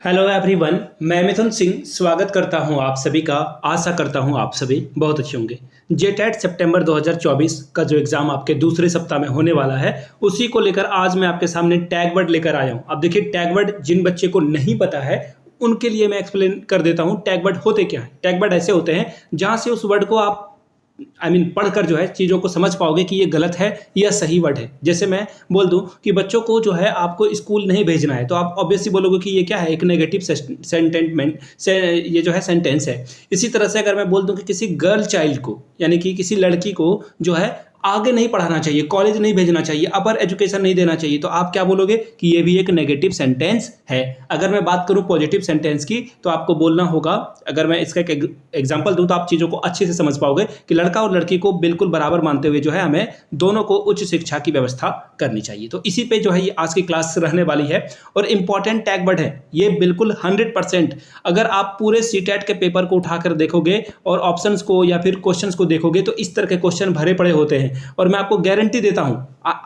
Hello everyone, मैं मिथुन सिंह स्वागत करता हूं आप सभी का। आशा करता हूं आप सभी बहुत अच्छे होंगे। जेटेट सितंबर 2024 का जो एग्ज़ाम आपके दूसरे सप्ताह में होने वाला है, उसी को लेकर आज मैं आपके सामने टैग वर्ड लेकर आया हूं। अब देखिए, टैग वर्ड जिन बच्चे को नहीं पता है उनके लिए मैं एक्सप्लेन कर देता हूं टैग वर्ड होते क्या है। टैग वर्ड ऐसे होते हैं जहां से उस वर्ड को आप पढ़कर जो है चीज़ों को समझ पाओगे कि ये गलत है या सही वर्ड है। जैसे मैं बोल दूं कि बच्चों को जो है आपको स्कूल नहीं भेजना है, तो आप ऑब्वियसली बोलोगे कि ये क्या है, एक नेगेटिव सेंटेंटमेंट से ये जो है सेंटेंस है। इसी तरह से अगर मैं बोल दूं कि किसी गर्ल चाइल्ड को, यानी कि किसी लड़की को जो है आगे नहीं पढ़ाना चाहिए, कॉलेज नहीं भेजना चाहिए, अपर एजुकेशन नहीं देना चाहिए, तो आप क्या बोलोगे कि ये भी एक नेगेटिव सेंटेंस है। अगर मैं बात करूं पॉजिटिव सेंटेंस की, तो आपको बोलना होगा, अगर मैं इसका एक एग्जांपल दूं तो आप चीज़ों को अच्छे से समझ पाओगे कि लड़का और लड़की को बिल्कुल बराबर मानते हुए जो है हमें दोनों को उच्च शिक्षा की व्यवस्था करनी चाहिए। तो इसी पे जो है ये आज की क्लास रहने वाली है और इंपॉर्टेंट टैग वर्ड है ये, बिल्कुल 100%। अगर आप पूरे सीटेट के पेपर को उठाकर देखोगे और ऑप्शंस को या फिर क्वेश्चंस को देखोगे तो इस तरह के क्वेश्चन भरे पड़े होते हैं। और मैं आपको गारंटी देता हूं,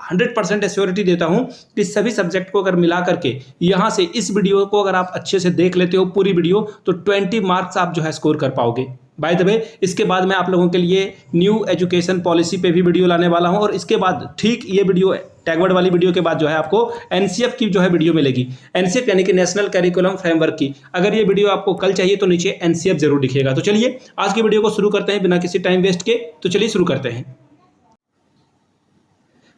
100% एश्योरिटी देता हूं कि सभी सब्जेक्ट को अगर मिला करके यहां से इस वीडियो को अगर आप अच्छे से देख लेते हो पूरी वीडियो, तो 20 मार्क्स आप जो है स्कोर कर पाओगे। बाय द वे, इसके बाद मैं आप लोगों के लिए न्यू एजुकेशन पॉलिसी पे भी वीडियो लाने वाला हूं और इसके बाद ठीक ये वीडियो टैग वर्ड वाली वीडियो के बाद जो है आपको एनसीएफ की जो है वीडियो मिलेगी। एनसीएफ यानी कि नेशनल करिकुलम फ्रेमवर्क की। अगर ये वीडियो आपको कल चाहिए तो नीचे एनसीएफ जरूर दिखेगा। तो चलिए आज की वीडियो को शुरू करते हैं बिना किसी टाइम वेस्ट के। तो चलिए शुरू करते हैं।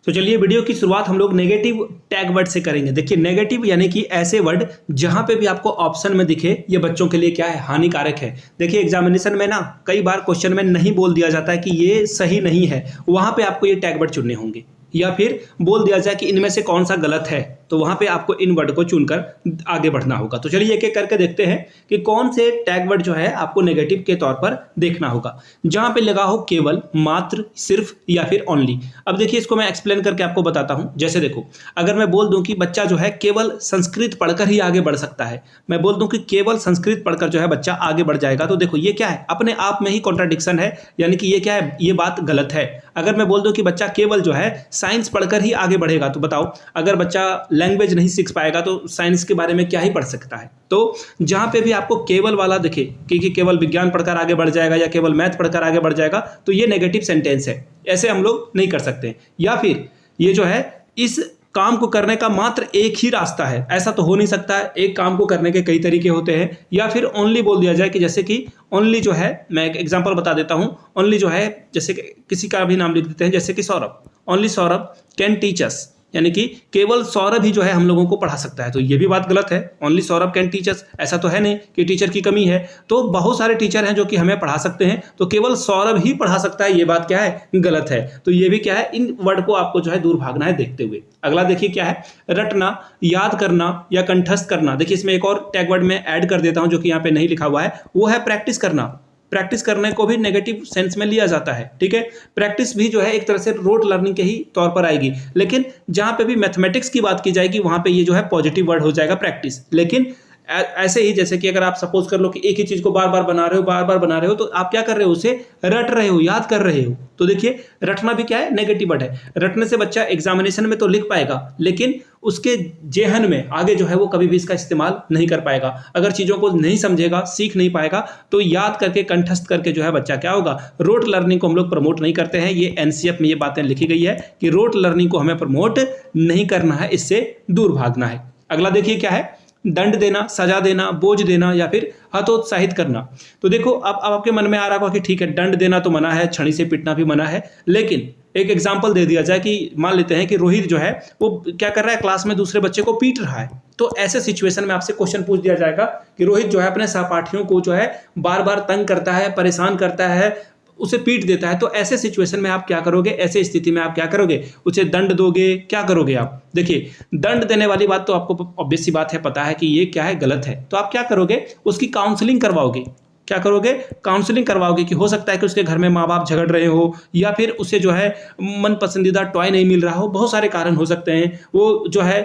तो चलिए वीडियो की शुरुआत हम लोग नेगेटिव टैग वर्ड से करेंगे। देखिए, नेगेटिव यानी कि ऐसे वर्ड जहां पे भी आपको ऑप्शन में दिखे ये बच्चों के लिए क्या है, हानिकारक है। देखिए, एग्जामिनेशन में ना कई बार क्वेश्चन में नहीं बोल दिया जाता है कि ये सही नहीं है, वहां पे आपको ये टैग वर्ड चुनने होंगे, या फिर बोल दिया जाए कि इनमें से कौन सा गलत है, तो वहां पे आपको इन वर्ड को चुनकर आगे बढ़ना होगा। तो चलिए एक एक करके देखते हैं कि कौन से टैग वर्ड जो है आपको नेगेटिव के तौर पर देखना होगा। जहां पे लगा हो केवल, मात्र, सिर्फ या फिर ओनली। अब देखिए, इसको मैं एक्सप्लेन करके आपको बताता हूं। जैसे देखो, अगर मैं बोल दूं कि बच्चा जो है केवल संस्कृत पढ़कर ही आगे बढ़ सकता है, मैं बोल दूं कि केवल संस्कृत पढ़कर जो है बच्चा आगे बढ़ जाएगा, तो देखो ये क्या है, अपने आप में ही कॉन्ट्राडिक्शन है, यानी कि ये क्या है, ये बात गलत है। अगर मैं बोल दूं कि बच्चा केवल जो है साइंस पढ़कर ही आगे बढ़ेगा, तो बताओ, अगर बच्चा लैंग्वेज नहीं सीख पाएगा तो साइंस के बारे में क्या ही पढ़ सकता है। तो जहां पे भी आपको केवल वाला दिखे कि केवल विज्ञान पढ़कर आगे बढ़ जाएगा या केवल मैथ पढ़कर आगे बढ़ जाएगा, तो ये नेगेटिव सेंटेंस है, ऐसे हम लोग नहीं कर सकते। या फिर ये जो है इस काम को करने का मात्र एक ही रास्ता है, ऐसा तो हो नहीं सकता है, एक काम को करने के कई तरीके होते हैं। या फिर ओनली बोल दिया जाए कि जैसे कि ओनली जो है, मैं एक एग्जांपल बता देता हूं, ओनली जो है जैसे किसी का भी नाम लिख देते हैं, जैसे कि Saurabh, only Saurabh can teach us, यानी कि केवल सौरभ ही जो है हम लोगों को पढ़ा सकता है, तो ये भी बात गलत है। Only Saurabh can teach us, ऐसा तो है नहीं कि टीचर की कमी है, तो बहुत सारे टीचर हैं जो कि हमें पढ़ा सकते हैं, तो केवल सौरभ ही पढ़ा सकता है, ये बात क्या है, गलत है। तो ये भी क्या है, इन वर्ड को आपको जो है दूर भागना है देखते हुए। अगला देखिए क्या है, रटना, याद करना या कंठस्थ करना। देखिए, इसमें एक और टैग वर्ड में ऐड कर देता हूं जो कि यहाँ पे नहीं लिखा हुआ है, वो है प्रैक्टिस करना। प्रैक्टिस करने को भी नेगेटिव सेंस में लिया जाता है, ठीक है। प्रैक्टिस भी जो है एक तरह से रोट लर्निंग के ही तौर पर आएगी, लेकिन जहां पे भी मैथमेटिक्स की बात की जाएगी वहां पे ये जो है पॉजिटिव वर्ड हो जाएगा प्रैक्टिस। लेकिन ऐसे ही जैसे कि अगर आप सपोज कर लो कि एक ही चीज को बार बार बना रहे हो, बार बार बना रहे हो, तो आप क्या कर रहे हो, उसे रट रहे हो, याद कर रहे हो। तो देखिए, रटना भी क्या है, नेगेटिव वर्ड है। रटने से बच्चा एग्जामिनेशन में तो लिख पाएगा, लेकिन उसके जेहन में आगे जो है वो कभी भी इसका इस्तेमाल नहीं कर पाएगा। अगर चीजों को नहीं समझेगा, सीख नहीं पाएगा, तो याद करके कंठस्थ करके जो है बच्चा क्या होगा, रोट लर्निंग को हम लोग प्रमोट नहीं करते हैं। ये एनसीएफ में ये बातें लिखी गई है कि रोट लर्निंग को हमें प्रमोट नहीं करना है, इससे दूर भागना है। अगला देखिए क्या है, दंड देना, सजा देना, बोझ देना या फिर हतोत्साहित करना। तो देखो, अब आपके मन में आ रहा होगा कि ठीक है, दंड देना तो मना है, छड़ी से पीटना भी मना है, लेकिन एक एग्जाम्पल दे दिया जाए कि मान लेते हैं कि रोहित जो है वो क्या कर रहा है, क्लास में दूसरे बच्चे को पीट रहा है। तो ऐसे सिचुएशन में आपसे क्वेश्चन पूछ दिया जाएगा कि रोहित जो है अपने सहपाठियों को जो है बार बार तंग करता है, परेशान करता है, उसे पीट देता है। तो ऐसे सिचुएशन में आप क्या करोगे, ऐसे स्थिति में आप क्या करोगे, उसे दंड दोगे, क्या करोगे आप। देखिए, दंड देने वाली बात तो आपको ऑब्वियस सी बात है, पता है कि ये क्या है, गलत है, तो आप क्या करोगे, उसकी काउंसलिंग करवाओगे। क्या करोगे, काउंसलिंग करवाओगे कि हो सकता है कि उसके घर में माँ बाप झगड़ रहे हो, या फिर उसे जो है मन पसंदीदा टॉय नहीं मिल रहा हो, बहुत सारे कारण हो सकते हैं, वो जो है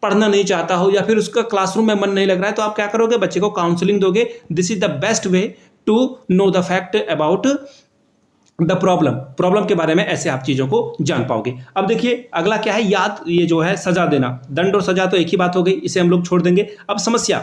पढ़ना नहीं चाहता हो, या फिर उसका क्लासरूम में मन नहीं लग रहा है, तो आप क्या करोगे, बच्चे को काउंसलिंग दोगे। This is the best way to know the fact about the problem के बारे में ऐसे आप चीज़ों को जान पाओगे। अब देखिए अगला क्या है, याद, ये जो है सजा देना। दंड और सजा तो एक ही बात हो गई, इसे हम लोग छोड़ देंगे। अब समस्या,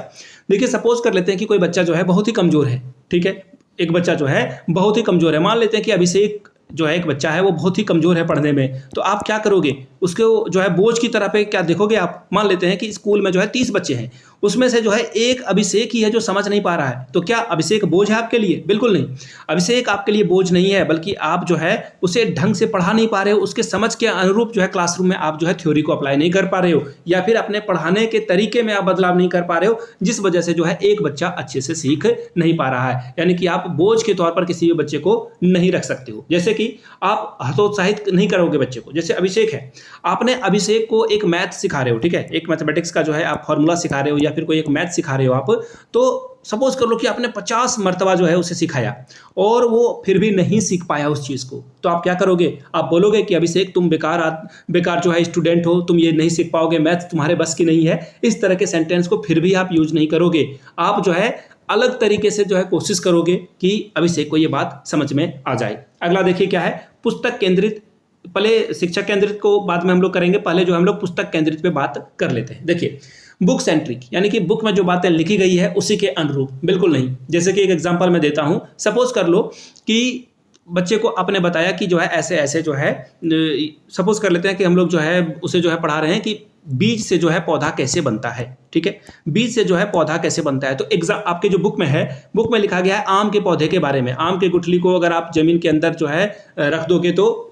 देखिए सपोज कर लेते हैं कि कोई बच्चा जो है बहुत ही कमज़ोर है, ठीक है, एक बच्चा जो है बहुत ही कमज़ोर है। मान लेते हैं कि अभिषेक जो है एक बच्चा है वो बहुत ही कमज़ोर है पढ़ने में, तो आप क्या करोगे, उसको जो है बोझ की तरह पे क्या देखोगे आप। मान लेते हैं कि स्कूल में जो है 30 बच्चे हैं, उसमें से जो है एक अभिषेक ही है जो समझ नहीं पा रहा है, तो क्या अभिषेक बोझ है आपके लिए? बिल्कुल नहीं, अभिषेक आपके लिए बोझ नहीं है, बल्कि आप जो है उसे ढंग से पढ़ा नहीं पा रहे हो, उसके समझ के अनुरूप जो है क्लासरूम में आप जो है थ्योरी को अप्लाई नहीं कर पा रहे हो, या फिर अपने पढ़ाने के तरीके में आप बदलाव नहीं कर पा रहे हो, जिस वजह से जो है एक बच्चा अच्छे से सीख नहीं पा रहा है। यानी कि आप बोझ के तौर पर किसी भी बच्चे को नहीं रख सकते हो। जैसे कि आप हतोत्साहित नहीं करोगे बच्चे को, जैसे अभिषेक है, आपने अभिषेक को एक मैथ सिखा रहे हो, ठीक है, एक मैथमेटिक्स का जो है आप फॉर्मूला सिखा रहे हो, या फिर कोई एक मैथ सिखा रहे हो आप, तो सपोज कर लो कि आपने 50 मरतबा जो है उसे सिखाया और वो फिर भी नहीं सीख पाया उस चीज़ को, तो आप क्या करोगे, आप बोलोगे कि अभिषेक तुम बेकार जो है स्टूडेंट हो, तुम ये नहीं सीख पाओगे, मैथ तुम्हारे बस की नहीं है। इस तरह के सेंटेंस को फिर भी आप यूज नहीं करोगे, आप जो है अलग तरीके से जो है कोशिश करोगे कि अभिषेक को ये बात समझ में आ जाए। अगला देखिए क्या है, पुस्तक केंद्रित। पहले शिक्षक केंद्रित को बाद में हम लोग करेंगे, पहले जो हम लोग पुस्तक केंद्रित पे बात कर लेते हैं। देखिए बुक सेंट्रिक, यानी कि बुक में जो बातें लिखी गई है उसी के अनुरूप, बिल्कुल नहीं। जैसे कि एक एग्जांपल मैं देता हूं, सपोज कर लो कि बच्चे को आपने बताया कि जो है ऐसे ऐसे जो है, सपोज कर लेते हैं कि हम लोग जो है उसे जो है पढ़ा रहे हैं कि बीज से जो है पौधा कैसे बनता है, ठीक है, बीज से जो है पौधा कैसे बनता है। तो एग्जाम आपके जो बुक में है, बुक में लिखा गया है आम के पौधे के बारे में। आम के गुठली को अगर आप जमीन के अंदर जो है रख दोगे, तो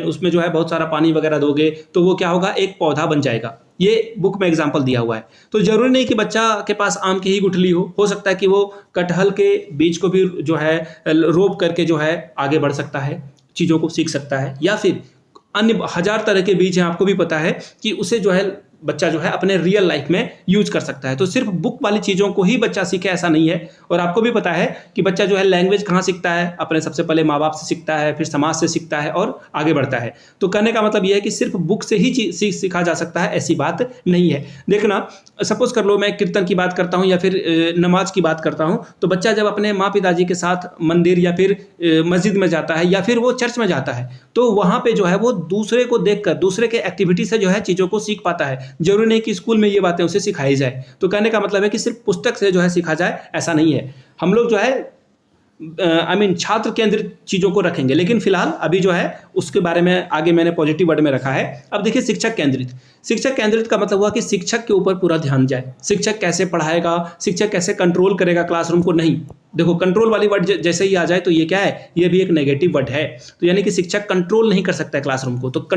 उसमें जो है बहुत सारा पानी वगैरह दोगे, तो वो क्या होगा, एक पौधा बन जाएगा। ये बुक में एग्जाम्पल दिया हुआ है। तो जरूरी नहीं कि बच्चा के पास आम की ही गुठली हो सकता है कि वो कटहल के बीज को भी जो है रोप करके जो है आगे बढ़ सकता है, चीज़ों को सीख सकता है, या फिर अन्य 1000 तरह के बीज हैं, आपको भी पता है कि उसे जो है बच्चा जो है अपने रियल लाइफ में यूज कर सकता है। तो सिर्फ बुक वाली चीज़ों को ही बच्चा सीखे ऐसा नहीं है। और आपको भी पता है कि बच्चा जो है लैंग्वेज कहाँ सीखता है, अपने सबसे पहले माँ बाप से सीखता है, फिर समाज से सीखता है और आगे बढ़ता है। तो कहने का मतलब यह है कि सिर्फ बुक से ही सीखा जा सकता है, ऐसी बात नहीं है। देखना, सपोज कर लो मैं कीर्तन की बात करता हूँ या फिर नमाज की बात करता हूँ, तो बच्चा जब अपने माँ पिताजी के साथ मंदिर या फिर मस्जिद में जाता है या फिर वो चर्च में जाता है, तो वहाँ पे जो है वो दूसरे को देखकर, दूसरे के एक्टिविटी से जो है चीज़ों को सीख पाता है। जरूरी नहीं कि स्कूल में ये बातें उसे सिखाई जाए। तो कहने का मतलब है कि सिर्फ पुस्तक से जो है सीखा जाए, ऐसा नहीं है। हम लोग जो है छात्र केंद्रित चीज़ों को रखेंगे, लेकिन फिलहाल अभी जो है उसके बारे में आगे मैंने पॉजिटिव वर्ड में रखा है। अब देखिए शिक्षक केंद्रित। शिक्षक केंद्रित का मतलब हुआ कि शिक्षक के ऊपर पूरा ध्यान जाए, शिक्षक कैसे पढ़ाएगा, शिक्षक कैसे कंट्रोल करेगा क्लासरूम को। नहीं, देखो कंट्रोल वाली वर्ड जैसे ही आ जाए तो ये क्या है, ये भी एक नेगेटिव वर्ड है। तो यानी कि शिक्षक कंट्रोल नहीं कर सकता है क्लासरूम को। तो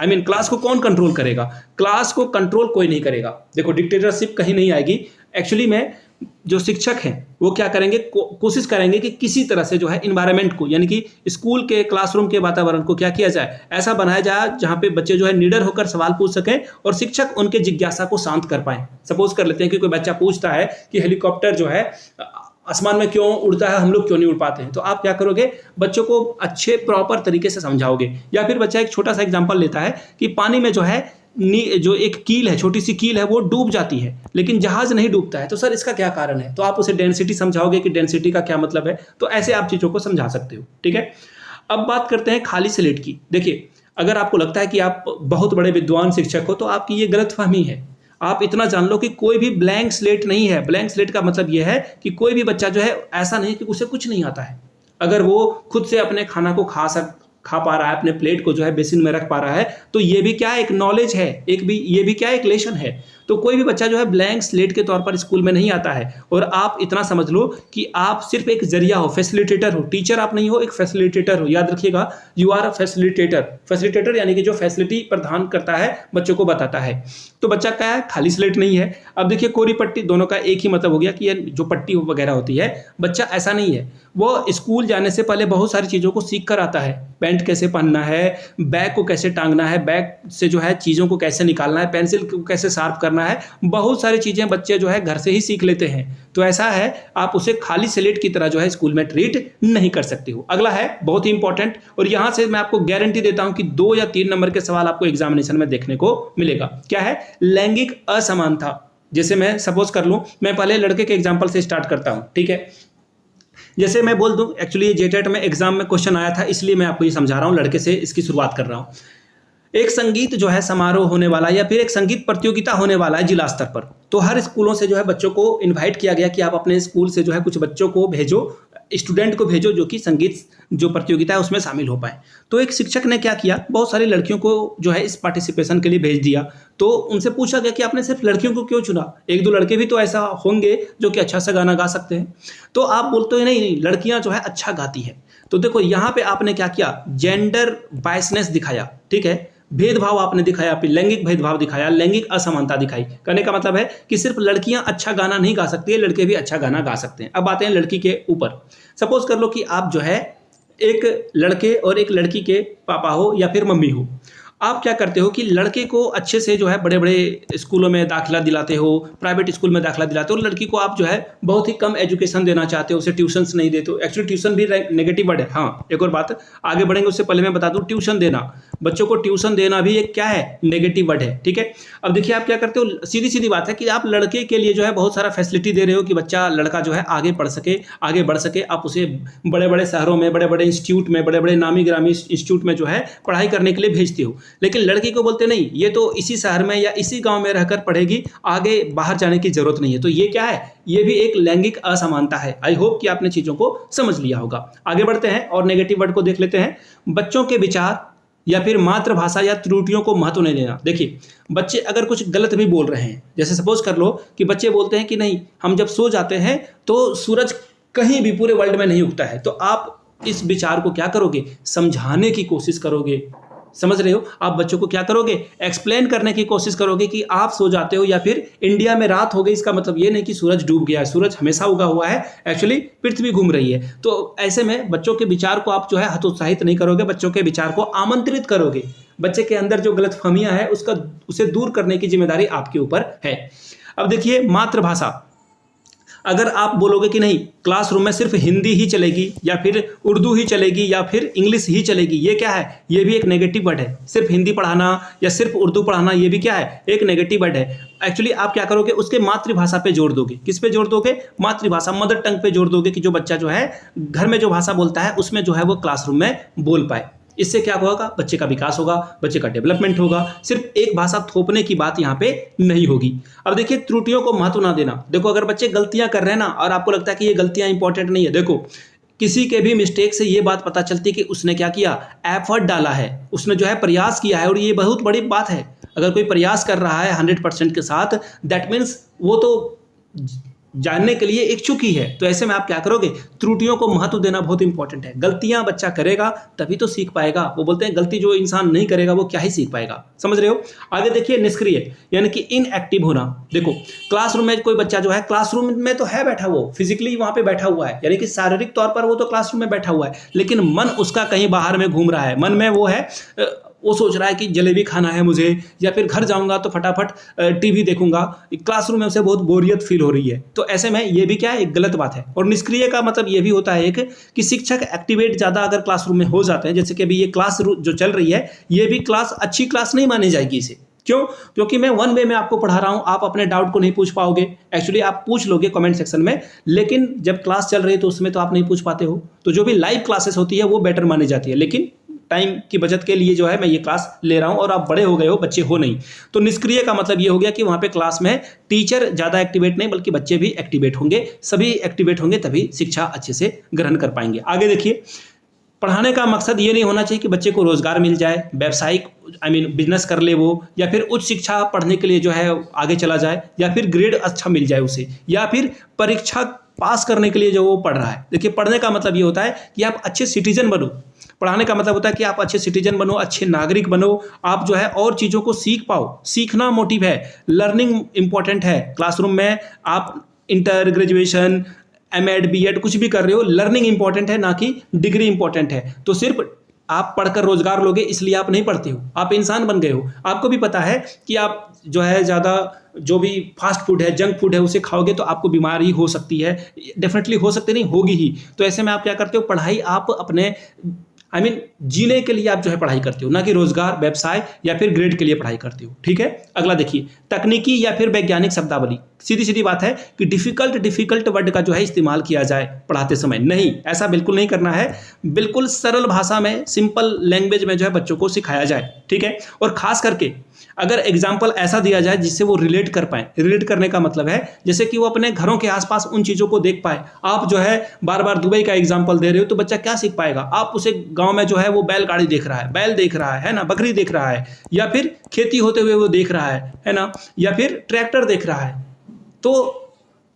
क्लास को कौन कंट्रोल करेगा? क्लास को कंट्रोल कोई नहीं करेगा। देखो डिक्टेटरशिप कहीं नहीं आएगी। एक्चुअली में जो शिक्षक हैं वो क्या करेंगे, कोशिश करेंगे कि किसी तरह से जो है इन्वायरमेंट को, यानी कि स्कूल के क्लासरूम के वातावरण को क्या किया जाए, ऐसा बनाया जाए जहाँ पे बच्चे जो है निडर होकर सवाल पूछ सकें और शिक्षक उनके जिज्ञासा को शांत कर पाए। सपोज कर लेते हैं कि कोई बच्चा पूछता है कि हेलीकॉप्टर जो है आसमान में क्यों उड़ता है, हम लोग क्यों नहीं उड़ पाते हैं। तो आप क्या करोगे, बच्चों को अच्छे प्रॉपर तरीके से समझाओगे। या फिर बच्चा एक छोटा सा एग्जांपल लेता है कि पानी में जो है जो एक कील है, छोटी सी कील है, वो डूब जाती है लेकिन जहाज नहीं डूबता है। तो सर इसका क्या कारण है? तो आप उसे डेंसिटी समझाओगे कि डेंसिटी का क्या मतलब है। तो ऐसे आप चीज़ों को समझा सकते हो, ठीक है। अब बात करते हैं खाली स्लेट की। देखिए, अगर आपको लगता है कि आप बहुत बड़े विद्वान शिक्षक हो तो आपकी ये गलतफहमी है। आप इतना जान लो कि कोई भी ब्लैंक स्लेट नहीं है। ब्लैंक स्लेट का मतलब यह है कि कोई भी बच्चा जो है ऐसा नहीं कि उसे कुछ नहीं आता है। अगर वो खुद से अपने खाना को खा पा रहा है, अपने प्लेट को जो है बेसिन में रख पा रहा है, तो ये भी क्या एक नॉलेज है, ये भी क्या एक लेसन है। तो कोई भी बच्चा जो है ब्लैंक स्लेट के तौर पर स्कूल में नहीं आता है। और आप इतना समझ लो कि आप सिर्फ एक जरिया हो, फैसिलिटेटर हो। टीचर आप नहीं हो, एक फैसिलिटेटर हो। याद रखिएगा, you are a facilitator. Facilitator यानी कि जो फैसिलिटी प्रदान करता है, बच्चों को बताता है। तो बच्चा क्या है, खाली स्लेट नहीं है। अब देखिए, कोरी पट्टी, दोनों का एक ही मतलब हो गया कि ये जो पट्टी वगैरह होती है, बच्चा ऐसा नहीं है। वो स्कूल जाने से पहले बहुत सारी चीज़ों को सीख कर आता है। पैंट कैसे पहनना है, बैग को कैसे टांगना है, बैग से जो है चीज़ों को कैसे निकालना है, पेंसिल को कैसे शार्प करना है, बहुत सारी चीज़ें बच्चे जो है घर से ही सीख लेते हैं। तो ऐसा है, आप उसे खाली स्लेट की तरह जो है स्कूल में ट्रीट नहीं कर सकते हो। अगला है बहुत ही इंपॉर्टेंट, और यहाँ से मैं आपको गारंटी देता हूँ कि 2 या 3 नंबर के सवाल आपको एग्जामिनेशन में देखने को मिलेगा। क्या है? लैंगिक असमानता। जैसे मैं सपोज कर लूँ, मैं पहले लड़के के एग्जाम्पल से स्टार्ट करता हूँ, ठीक है। जैसे मैं बोल दूं, एक्चुअली ये जेटेट में एग्जाम में क्वेश्चन आया था, इसलिए मैं आपको ये समझा रहा हूँ, लड़के से इसकी शुरुआत कर रहा हूँ। एक संगीत जो है समारोह होने वाला या फिर एक संगीत प्रतियोगिता होने वाला है जिला स्तर पर, तो हर स्कूलों से जो है बच्चों को इनवाइट किया गया कि आप अपने स्कूल से जो है कुछ बच्चों को भेजो, स्टूडेंट को भेजो जो कि संगीत जो प्रतियोगिता है उसमें शामिल हो पाए। तो एक शिक्षक ने क्या किया, बहुत सारी लड़कियों को जो है इस पार्टिसिपेशन के लिए भेज दिया। तो उनसे पूछा गया कि आपने सिर्फ लड़कियों को क्यों चुना, एक दो लड़के भी तो ऐसा होंगे जो कि अच्छा सा गाना गा सकते हैं। तो आप बोलते हो नहीं नहीं लड़कियां जो है अच्छा गाती है। तो देखो यहाँ पे आपने क्या किया, जेंडर बायसनेस दिखाया, ठीक है, भेदभाव आपने दिखाया, फिर लैंगिक भेदभाव दिखाया, लैंगिक असमानता दिखाई। कहने का मतलब है कि सिर्फ लड़कियां अच्छा गाना नहीं गा सकती है, लड़के भी अच्छा गाना गा सकते हैं। अब आते हैं लड़की के ऊपर। सपोज कर लो कि आप जो है एक लड़के और एक लड़की के पापा हो या फिर मम्मी हो। आप क्या करते हो कि लड़के को अच्छे से जो है बड़े बड़े स्कूलों में दाखिला दिलाते हो, प्राइवेट स्कूल में दाखिला दिलाते हो, लड़की को आप जो है बहुत ही कम एजुकेशन देना चाहते हो, उसे ट्यूशन्स नहीं देते हो। एक्चुअली ट्यूशन भी नेगेटिव वर्ड है। हाँ, एक और बात आगे बढ़ेंगे उससे पहले मैं बता दूं, ट्यूशन देना, बच्चों को ट्यूशन देना भी एक क्या है, नेगेटिव वर्ड है, ठीक है। अब देखिए आप क्या करते हो, सीधी सीधी बात है कि आप लड़के के लिए जो है बहुत सारा फैसिलिटी दे रहे हो कि बच्चा लड़का जो है आगे पढ़ सके, आगे बढ़ सके। आप उसे बड़े बड़े शहरों में, बड़े बड़े इंस्टीट्यूट में, बड़े बड़े नामी ग्रामी इंस्टीट्यूट में जो है पढ़ाई करने के लिए भेजते हो। लेकिन लड़की को बोलते नहीं, ये तो इसी शहर में या इसी गांव में रहकर पढ़ेगी, आगे बाहर जाने की जरूरत नहीं है। तो ये क्या है, ये भी एक लैंगिक असमानता है। आई होप कि आपने चीजों को समझ लिया होगा। आगे बढ़ते हैं और नेगेटिव वर्ड को देख लेते हैं। बच्चों के विचार या फिर मातृभाषा या त्रुटियों को महत्व नहीं देना। देखिए बच्चे अगर कुछ गलत भी बोल रहे हैं, जैसे सपोज कर लो कि बच्चे बोलते हैं कि नहीं हम जब सो जाते हैं तो सूरज कहीं भी पूरे वर्ल्ड में नहीं उगता है, तो आप इस विचार को क्या करोगे, समझाने की कोशिश करोगे। समझ रहे हो, आप बच्चों को क्या करोगे, एक्सप्लेन करने की कोशिश करोगे कि आप सो जाते हो या फिर इंडिया में रात हो गई, इसका मतलब ये नहीं कि सूरज डूब गया है, सूरज हमेशा उगा हुआ है, एक्चुअली पृथ्वी घूम रही है। तो ऐसे में बच्चों के विचार को आप जो है हतोत्साहित नहीं करोगे, बच्चों के विचार को आमंत्रित करोगे। बच्चे के अंदर जो गलतफहमियां है उसे दूर करने की जिम्मेदारी आपके ऊपर है। अब देखिए मातृभाषा, अगर आप बोलोगे कि नहीं क्लासरूम में सिर्फ हिंदी ही चलेगी या फिर उर्दू ही चलेगी या फिर इंग्लिश ही चलेगी, ये क्या है, ये भी एक नेगेटिव वर्ड है। सिर्फ हिंदी पढ़ाना या सिर्फ उर्दू पढ़ाना, ये भी क्या है, एक नेगेटिव वर्ड है। एक्चुअली आप क्या करोगे, उसके मातृभाषा पे जोड़ दोगे। किस पे जोड़ दोगे, मातृभाषा, मदर टंग पे जोड़ दोगे कि जो बच्चा जो है घर में जो भाषा बोलता है उसमें जो है वो क्लासरूम में बोल पाए। इससे क्या होगा, बच्चे का विकास होगा, बच्चे का डेवलपमेंट होगा। सिर्फ एक भाषा थोपने की बात यहाँ पे नहीं होगी। अब देखिए त्रुटियों को महत्व ना देना। देखो अगर बच्चे गलतियां कर रहे हैं ना और आपको लगता है कि ये गलतियां इंपॉर्टेंट नहीं है, देखो किसी के भी मिस्टेक से ये बात पता चलती है कि उसने क्या किया, एफर्ट डाला है, उसने जो है प्रयास किया है, और ये बहुत बड़ी बात है। अगर कोई प्रयास कर रहा है 100% के साथ, दैट मीन्स वो तो जानने के लिए इच्छुक ही है। तो ऐसे में आप क्या करोगे, त्रुटियों को महत्व देना बहुत इंपॉर्टेंट है। गलतियां बच्चा करेगा तभी तो सीख पाएगा। वो बोलते हैं गलती जो इंसान नहीं करेगा वो क्या ही सीख पाएगा। समझ रहे हो। आगे देखिए निष्क्रिय यानी कि इनएक्टिव होना। देखो क्लासरूम में कोई बच्चा जो है क्लासरूम में तो है बैठा, वो फिजिकली वहां पे बैठा हुआ है, यानी कि शारीरिक तौर पर वो तो क्लासरूम में बैठा हुआ है, लेकिन मन उसका कहीं बाहर में घूम रहा है। मन में वो है, वो सोच रहा है कि जलेबी खाना है मुझे, या फिर घर जाऊंगा तो फटाफट टीवी देखूंगा। क्लासरूम में उसे बहुत बोरियत फील हो रही है। तो ऐसे में ये भी क्या है, एक गलत बात है। और निष्क्रिय का मतलब ये भी होता है एक कि शिक्षक एक्टिवेट ज़्यादा अगर क्लासरूम में हो जाते हैं, जैसे कि अभी ये क्लास जो चल रही है, ये भी क्लास अच्छी क्लास नहीं मानी जाएगी इसे। क्यों, क्योंकि मैं वन वे में आपको पढ़ा रहा हूँ, आप अपने डाउट को नहीं पूछ पाओगे। एक्चुअली आप पूछ लोगे कमेंट सेक्शन में, लेकिन जब क्लास चल रही है तो उसमें तो आप नहीं पूछ पाते हो। तो जो भी लाइव क्लासेस होती है वो बेटर मानी जाती है, लेकिन टाइम की बचत के लिए जो है मैं ये क्लास ले रहा हूं, और आप बड़े हो गए हो, बच्चे हो नहीं। तो निष्क्रिय का मतलब ये हो गया कि वहां पे क्लास में टीचर ज्यादा एक्टिवेट नहीं बल्कि बच्चे भी एक्टिवेट होंगे, सभी एक्टिवेट होंगे तभी शिक्षा अच्छे से ग्रहण कर पाएंगे। आगे देखिए, पढ़ाने का मकसद ये नहीं होना चाहिए कि बच्चे को रोजगार मिल जाए, व्यवसायिक बिजनेस कर ले वो, या फिर उच्च शिक्षा पढ़ने के लिए जो है आगे चला जाए, या फिर ग्रेड अच्छा मिल जाए उसे, या फिर परीक्षा पास करने के लिए जो वो पढ़ रहा है। देखिए पढ़ने का मतलब ये होता है कि आप अच्छे सिटीजन बनो। पढ़ाने का मतलब होता है कि आप अच्छे सिटीजन बनो, अच्छे नागरिक बनो, आप जो है और चीज़ों को सीख पाओ। सीखना मोटिव है, लर्निंग इंपॉर्टेंट है। क्लासरूम में आप इंटर, ग्रेजुएशन, एमएड, बीएड कुछ भी कर रहे हो, लर्निंग इंपॉर्टेंट है, ना कि डिग्री इंपॉर्टेंट है। तो सिर्फ आप पढ़कर रोजगार लोगे इसलिए आप नहीं पढ़ते हो, आप इंसान बन गए हो। आपको भी पता है कि आप जो है ज़्यादा जो भी फास्ट फूड है, जंक फूड है, उसे खाओगे तो आपको बीमारी हो सकती है, डेफिनेटली हो सकती नहीं, होगी ही। तो ऐसे में आप क्या करते हो, पढ़ाई आप अपने जीने के लिए आप जो है पढ़ाई करते हो, ना कि रोजगार, व्यवसाय या फिर ग्रेड के लिए पढ़ाई करते हो। ठीक है, अगला देखिए, तकनीकी या फिर वैज्ञानिक शब्दावली। सीधी सीधी बात है कि डिफिकल्ट वर्ड का जो है इस्तेमाल किया जाए पढ़ाते समय, नहीं, ऐसा बिल्कुल नहीं करना है। बिल्कुल सरल भाषा में, सिंपल लैंग्वेज में जो है बच्चों को सिखाया जाए। ठीक है, और खास करके अगर एग्जाम्पल ऐसा दिया जाए जिससे वो रिलेट कर पाए। रिलेट करने का मतलब है जैसे कि वो अपने घरों के आसपास उन चीज़ों को देख पाए। आप जो है बार बार दुबई का एग्जाम्पल दे रहे हो तो बच्चा क्या सीख पाएगा? आप उसे गांव में जो है वो बैलगाड़ी देख रहा है, बैल देख रहा है ना, बकरी देख रहा है, या फिर खेती होते हुए वो देख रहा है ना, या फिर ट्रैक्टर देख रहा है। तो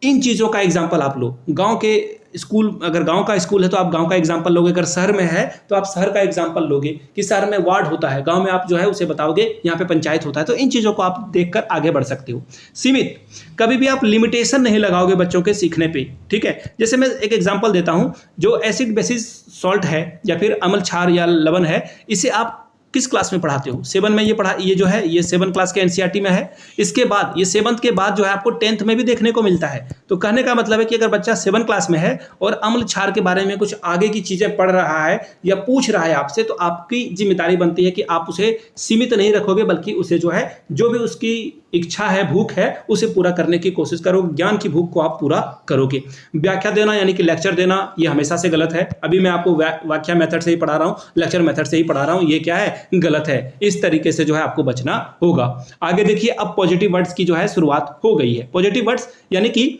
इन चीज़ों का एग्जाम्पल आप लो। गांव के स्कूल, अगर गांव का स्कूल है तो आप गांव का एग्जाम्पल लोगे, अगर शहर में है तो आप शहर का एग्जाम्पल लोगे कि शहर में वार्ड होता है, गांव में आप जो है उसे बताओगे यहाँ पे पंचायत होता है। तो इन चीज़ों को आप देखकर आगे बढ़ सकते हो। सीमित, कभी भी आप लिमिटेशन नहीं लगाओगे बच्चों के सीखने पे। ठीक है, जैसे मैं एक एग्जाम्पल देता हूँ, जो एसिड बेसिस सॉल्ट है या फिर अम्ल क्षार या लवण है, इसे आप किस क्लास में पढ़ाते हो? 7 में ये पढ़ा, ये जो है ये 7 क्लास के एनसीईआरटी में है। इसके बाद ये 7th के बाद जो है आपको 10th में भी देखने को मिलता है। तो कहने का मतलब है कि अगर बच्चा 7 क्लास में है और अम्ल क्षार के बारे में कुछ आगे की चीज़ें पढ़ रहा है या पूछ रहा है आपसे, तो आपकी जिम्मेदारी बनती है कि आप उसे सीमित नहीं रखोगे, बल्कि उसे जो है जो भी उसकी इच्छा है, भूख है, उसे पूरा करने की कोशिश करोगे। ज्ञान की भूख को आप पूरा करोगे। व्याख्या देना यानी कि लेक्चर देना, ये हमेशा से गलत है। अभी मैं आपको व्याख्या मेथड से ही पढ़ा रहा हूँ, लेक्चर मेथड से ही पढ़ा रहा हूँ, ये क्या है? गलत है। इस तरीके से जो है आपको बचना होगा। आगे देखिए, अब पॉजिटिव वर्ड्स की जो है शुरुआत हो गई है। पॉजिटिव वर्ड्स यानी कि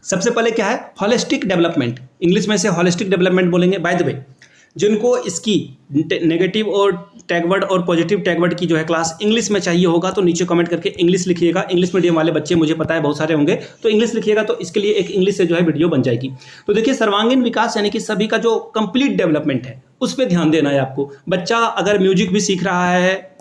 सबसे पहले क्या है? Holistic development. इंग्लिश में से होलिस्टिक डेवलपमेंट बोलेंगे। बाय द वे, जिनको इसकी नेगेटिव और टैगवर्ड और पॉजिटिव टैगवर्ड की जो है क्लास इंग्लिश में चाहिए होगा तो नीचे कमेंट करके इंग्लिश लिखिएगा। इंग्लिश मीडियम वाले बच्चे मुझे पता है बहुत सारे होंगे, तो इंग्लिश लिखिएगा, तो इसके लिए एक इंग्लिश से जो है वीडियो बन जाएगी। तो देखिए, सर्वांगीण विकास यानी कि सभी का जो कंप्लीट डेवलपमेंट है उस पर ध्यान देना है आपको। बच्चा अगर म्यूजिक भी सीख रहा है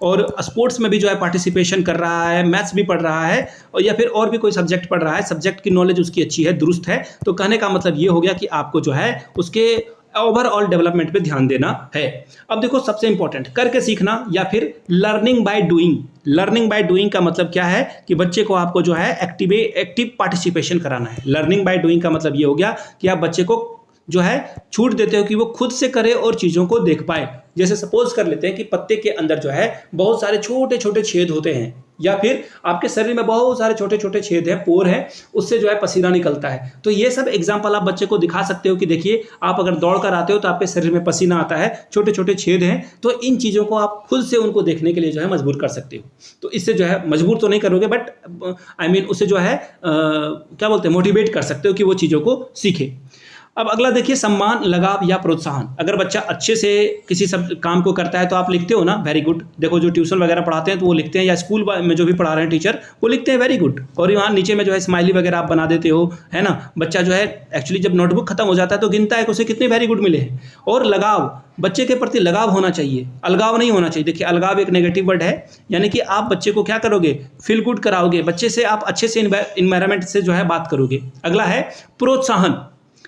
और स्पोर्ट्स में भी जो है पार्टिसिपेशन कर रहा है, मैथ्स भी पढ़ रहा है, और या फिर और भी कोई सब्जेक्ट पढ़ रहा है, सब्जेक्ट की नॉलेज उसकी अच्छी है, दुरुस्त है, तो कहने का मतलब ये हो गया कि आपको जो है उसके ओवरऑल डेवलपमेंट पे ध्यान देना है। अब देखो, सबसे इंपॉर्टेंट, करके सीखना या फिर learning by doing. Learning by doing का मतलब क्या है कि बच्चे को आपको जो है एक्टिव पार्टिसिपेशन कराना है। लर्निंग बाय डूइंग का मतलब ये हो गया कि आप बच्चे को जो है छूट देते हो कि वो खुद से करे और चीज़ों को देख पाए। जैसे सपोज कर लेते हैं कि पत्ते के अंदर जो है बहुत सारे छोटे छोटे छेद होते हैं, या फिर आपके शरीर में बहुत सारे छोटे छोटे छेद हैं, पोर हैं, उससे जो है पसीना निकलता है। तो ये सब एग्जांपल आप बच्चे को दिखा सकते हो कि देखिए, आप अगर दौड़ कर आते हो तो आपके शरीर में पसीना आता है, छोटे छोटे छेद हैं। तो इन चीज़ों को आप खुद से उनको देखने के लिए जो है मजबूर कर सकते हो। तो इससे जो है मजबूर तो नहीं करोगे, बट उसे जो है क्या बोलते हैं, मोटिवेट कर सकते हो कि वो चीज़ों को सीखे। अब अगला देखिए, सम्मान, लगाव या प्रोत्साहन। अगर बच्चा अच्छे से किसी सब काम को करता है तो आप लिखते हो ना, वेरी गुड। देखो, जो ट्यूशन वगैरह पढ़ाते हैं तो वो लिखते हैं, या स्कूल में जो भी पढ़ा रहे हैं टीचर, वो लिखते हैं वेरी गुड। और यहाँ नीचे में जो है स्माइली वगैरह आप बना देते हो, है ना। बच्चा जो है एक्चुअली जब नोटबुक खत्म हो जाता है तो गिनता है कि उसे कितने वेरी गुड मिले हैं। और लगाव, बच्चे के प्रति लगाव होना चाहिए, अलगाव नहीं होना चाहिए। देखिए, अलगाव एक नेगेटिव वर्ड है, यानी कि आप बच्चे को क्या करोगे? फील गुड कराओगे, बच्चे से आप अच्छे से इन्वायरमेंट से जो है बात करोगे। अगला है प्रोत्साहन।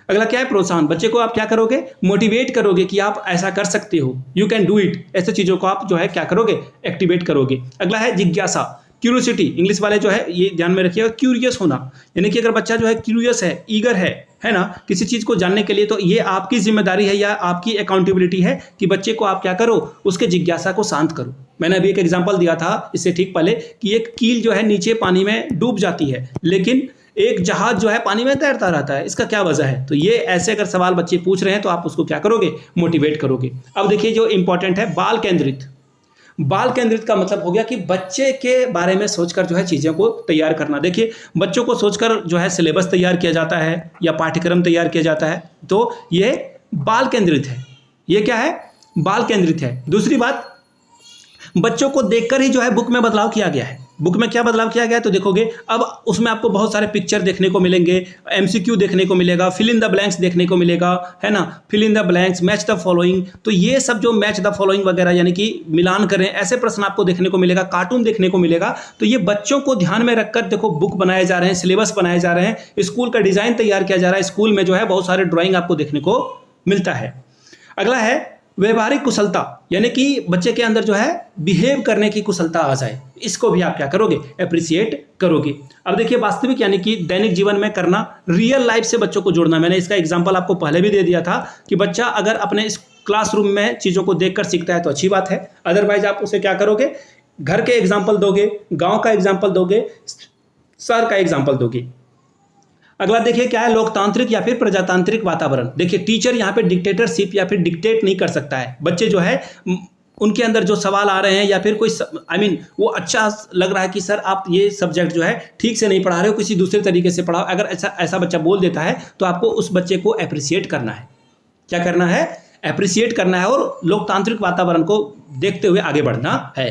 अगला क्या है? प्रोत्साहन। बच्चे को आप क्या करोगे? मोटिवेट करोगे कि आप ऐसा कर सकते हो, यू कैन डू इट। ऐसे चीज़ों को आप जो है क्या करोगे? एक्टिवेट करोगे। अगला है जिज्ञासा, क्यूरियोसिटी। इंग्लिश वाले जो है ये ध्यान में रखिएगा, क्यूरियस होना, यानी कि अगर बच्चा जो है क्यूरियस है, ईगर है ना, किसी चीज़ को जानने के लिए, तो ये आपकी जिम्मेदारी है या आपकी अकाउंटेबिलिटी है कि बच्चे को आप क्या करो? उसके जिज्ञासा को शांत करो। मैंने अभी एक एग्जाम्पल दिया था इससे ठीक पहले कि एक कील जो है नीचे पानी में डूब जाती है, लेकिन एक जहाज जो है पानी में तैरता रहता है, इसका क्या वजह है? तो ये ऐसे अगर सवाल बच्चे पूछ रहे हैं तो आप उसको क्या करोगे? मोटिवेट करोगे। अब देखिए, जो इंपॉर्टेंट है, बाल केंद्रित। बाल केंद्रित का मतलब हो गया कि बच्चे के बारे में सोचकर जो है चीज़ों को तैयार करना। देखिए, बच्चों को सोचकर जो है सिलेबस तैयार किया जाता है या पाठ्यक्रम तैयार किया जाता है, तो ये बाल केंद्रित है। ये क्या है? बाल केंद्रित है। दूसरी बात, बच्चों को देखकर ही जो है बुक में बदलाव किया गया है। बुक में क्या बदलाव किया गया है तो देखोगे, अब उसमें आपको बहुत सारे पिक्चर देखने को मिलेंगे, एमसीक्यू देखने को मिलेगा, फिल इन द ब्लैंक्स देखने को मिलेगा, है ना, fill in the blanks, match the following. तो ये सब जो मैच द फॉलोइंग वगैरह यानी कि मिलान करें, ऐसे प्रश्न आपको देखने को मिलेगा, कार्टून देखने को मिलेगा। तो ये बच्चों को ध्यान में रखकर देखो बुक बनाए जा रहे हैं, सिलेबस बनाए जा रहे हैं, स्कूल का डिज़ाइन तैयार किया जा रहा है। स्कूल में जो है बहुत सारे ड्राइंग आपको देखने को मिलता है। अगला है व्यवहारिक कुशलता, यानी कि बच्चे के अंदर जो है बिहेव करने की कुशलता आ जाए, इसको भी आप क्या करोगे? अप्रिशिएट करोगे। अब देखिए, वास्तविक यानी कि दैनिक जीवन में करना, रियल लाइफ से बच्चों को जोड़ना। मैंने इसका एग्जांपल आपको पहले भी दे दिया था कि बच्चा अगर अपने क्लासरूम में चीज़ों को देखकर सीखता है तो अच्छी बात है, अदरवाइज आप उसे क्या करोगे, घर के एग्जाम्पल दोगे, गांव का एग्जाम्पल दोगे, शहर का एग्जाम्पल दोगे। अगला देखिए क्या है, लोकतांत्रिक या फिर प्रजातांत्रिक वातावरण। देखिए टीचर यहाँ पे डिक्टेटरशिप या फिर डिक्टेट नहीं कर सकता है। बच्चे जो है उनके अंदर जो सवाल आ रहे हैं या फिर कोई वो अच्छा लग रहा है कि सर आप ये सब्जेक्ट जो है ठीक से नहीं पढ़ा रहे हो, किसी दूसरे तरीके से पढ़ाओ, अगर ऐसा बच्चा बोल देता है तो आपको उस बच्चे को अप्रिशिएट करना है। क्या करना है, अप्रिशिएट करना है और लोकतांत्रिक वातावरण को देखते हुए आगे बढ़ना है।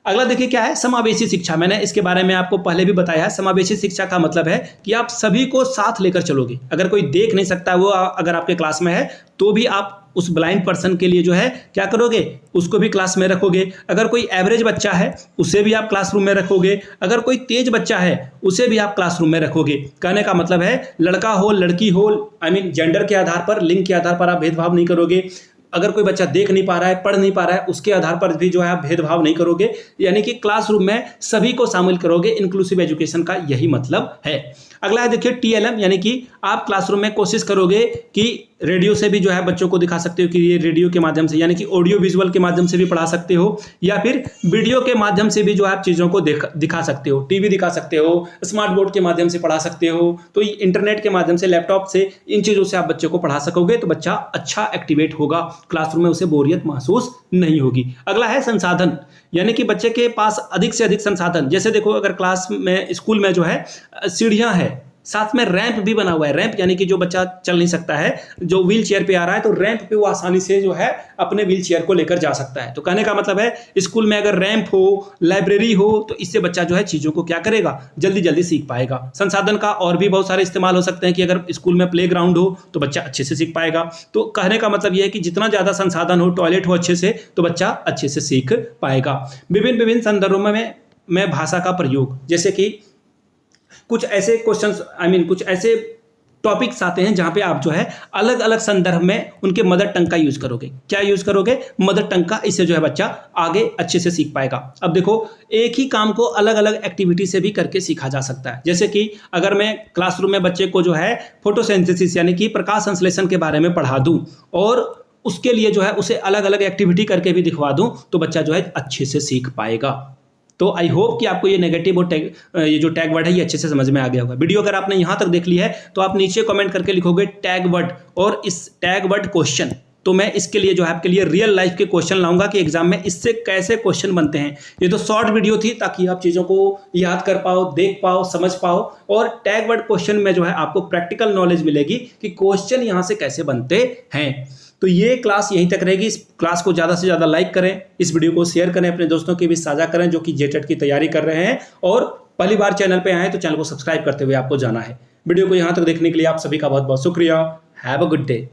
अगला देखिए क्या है, समावेशी शिक्षा। मैंने इसके बारे में आपको पहले भी बताया है। समावेशी शिक्षा का मतलब है कि आप सभी को साथ लेकर चलोगे। अगर कोई देख नहीं सकता वो अगर आपके क्लास में है तो भी आप उस ब्लाइंड पर्सन के लिए जो है क्या करोगे, उसको भी क्लास में रखोगे। अगर कोई एवरेज बच्चा है उसे भी आप क्लासरूम में रखोगे, अगर कोई तेज बच्चा है उसे भी आप क्लासरूम में रखोगे। कहने का मतलब है लड़का हो लड़की हो, जेंडर के आधार पर, लिंग के आधार पर आप भेदभाव नहीं करोगे। अगर कोई बच्चा देख नहीं पा रहा है, पढ़ नहीं पा रहा है, उसके आधार पर भी जो है आप भेदभाव नहीं करोगे। यानी कि क्लासरूम में सभी को शामिल करोगे। इंक्लूसिव एजुकेशन का यही मतलब है। अगला है देखिए टीएलएम, यानी कि आप क्लासरूम में कोशिश करोगे कि रेडियो से भी जो है बच्चों को दिखा सकते हो कि ये रेडियो के माध्यम से, यानी कि ऑडियो विजुअल के माध्यम से भी पढ़ा सकते हो, या फिर वीडियो के माध्यम से भी जो है आप चीज़ों को दिखा सकते हो। टीवी दिखा सकते हो, स्मार्ट बोर्ड के माध्यम से पढ़ा सकते हो, तो इंटरनेट के माध्यम से, लैपटॉप से, इन चीज़ों से आप बच्चों को पढ़ा सकोगे तो बच्चा अच्छा एक्टिवेट होगा क्लासरूम में, उसे बोरियत महसूस नहीं होगी। अगला है संसाधन, यानी कि बच्चे के पास अधिक से अधिक संसाधन। जैसे देखो अगर क्लास में, स्कूल में जो है सीढ़ियाँ है, साथ में रैंप भी बना हुआ है। रैंप यानी कि जो बच्चा चल नहीं सकता है, जो व्हील चेयर पे आ रहा है, तो रैंप पे वो आसानी से जो है अपने व्हील चेयर को लेकर जा सकता है। तो कहने का मतलब है स्कूल में अगर रैंप हो, लाइब्रेरी हो, तो इससे बच्चा जो है चीज़ों को क्या करेगा, जल्दी जल्दी सीख पाएगा। संसाधन का और भी बहुत सारे इस्तेमाल हो सकते हैं कि अगर स्कूल में प्लेग्राउंड हो तो बच्चा अच्छे से सीख पाएगा। तो कहने का मतलब यह है कि जितना ज़्यादा संसाधन हो, टॉयलेट हो अच्छे से, तो बच्चा अच्छे से सीख पाएगा। विभिन्न संदर्भों में भाषा का प्रयोग, जैसे कि कुछ ऐसे क्वेश्चंस, कुछ ऐसे टॉपिक्स आते हैं जहां पे आप जो है अलग अलग संदर्भ में उनके मदर टंग का यूज करोगे। क्या यूज करोगे, मदर टंग का। इससे जो है बच्चा आगे अच्छे से सीख पाएगा। अब देखो एक ही काम को अलग अलग एक्टिविटी से भी करके सीखा जा सकता है। जैसे कि अगर मैं क्लासरूम में बच्चे को जो है फोटोसिंथेसिस यानी कि प्रकाश संश्लेषण के बारे में पढ़ा दूं और उसके लिए जो है उसे अलग अलग एक्टिविटी करके भी दिखवा दूं तो बच्चा जो है अच्छे से सीख पाएगा। तो आई होप कि आपको ये नेगेटिव और ये जो टैग वर्ड है ये अच्छे से समझ में आ गया होगा। वीडियो अगर आपने यहाँ तक देख ली है तो आप नीचे कमेंट करके लिखोगे टैग वर्ड और इस टैग वर्ड क्वेश्चन। तो मैं इसके लिए जो है आपके लिए रियल लाइफ के क्वेश्चन लाऊंगा कि एग्जाम में इससे कैसे क्वेश्चन बनते हैं। ये तो शॉर्ट वीडियो थी ताकि आप चीज़ों को याद कर पाओ, देख पाओ, समझ पाओ। और टैग वर्ड क्वेश्चन में जो है आपको प्रैक्टिकल नॉलेज मिलेगी कि क्वेश्चन यहाँ से कैसे बनते हैं। तो ये क्लास यहीं तक रहेगी। इस क्लास को ज़्यादा से ज़्यादा लाइक करें, इस वीडियो को शेयर करें, अपने दोस्तों के भी साझा करें जो कि जेटेट की तैयारी कर रहे हैं। और पहली बार चैनल पे आए तो चैनल को सब्सक्राइब करते हुए आपको जाना है। वीडियो को यहाँ तक देखने के लिए आप सभी का बहुत बहुत शुक्रिया। Have a good day.